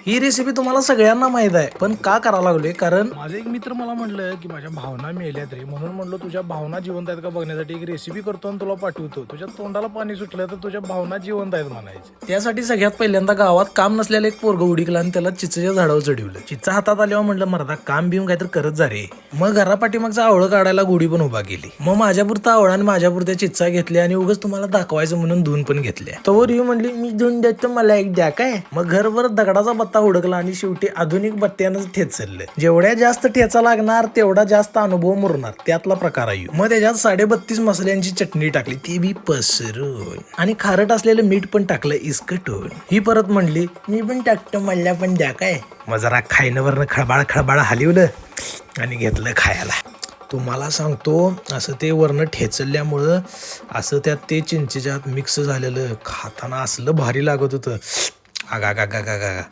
ही recipe तुम्हाला सगळ्यांना माहित आहे, पण का करायला लागलोय कारण माझे एक मित्र मला म्हणलं की माझ्या भावना मेल्यात रे, म्हणून म्हणलो तुझ्या भावना जिवंत आहेत का बघण्यासाठी एक रेसिपी करतो आणि तुला पाठवतो. तुझ्या तोंडाला पाणी सुटलं तर तुझ्या भावना जिवंत आहेत म्हणायचे. त्यासाठी सगळ्यात पहिल्यांदा गावात काम नसलेलं एक पोरग उडीकला आणि त्याला चिचेच्या झाडावर चढवलं. चिचा हातात आल्यावर म्हणलं मर्दा काम बिम काहीतरी करत जा रे. मग घरापाठीमागचा आवळं काढायला गुढी पण उभा केली. मग माझ्यापुरता आवळा आणि माझ्यापुरत्या चिच्चा घेतल्या आणि उगाच तुम्हाला दाखवायचं म्हणून धुवून पण घेतल्या. तोवर ही म्हणली मी धुवून देतो मला एक द्या काय. मग घरभर दगडाचा बत्ता हुडकला आणि शेवटी आधुनिक बत्त्यानं ठेचलं. जेवढ्या जास्त ठेचा लागणार तेवढा जास्त अनुभव मुरणार, त्यातला प्रकार आहे. मग त्याच्यात 32.5 मसाल्यांची चटणी टाकली, ती बी पसरून, आणि खारट असलेलं मीठ पण टाकलं इसकटून. ही परत म्हणली मी पण टाकतो मला पण द्या काय. मग जरा खायनवरनं खळबाळ खळबाळ हलवलं आणि घेतलं खायला. तुम्हाला सांगतो असं ते वरनं ठेचल्यामुळं असं त्यात ते चिंचेच्यात मिक्स झालेलं खाताना असलं भारी लागत होतं. आगा गा गा गा गा.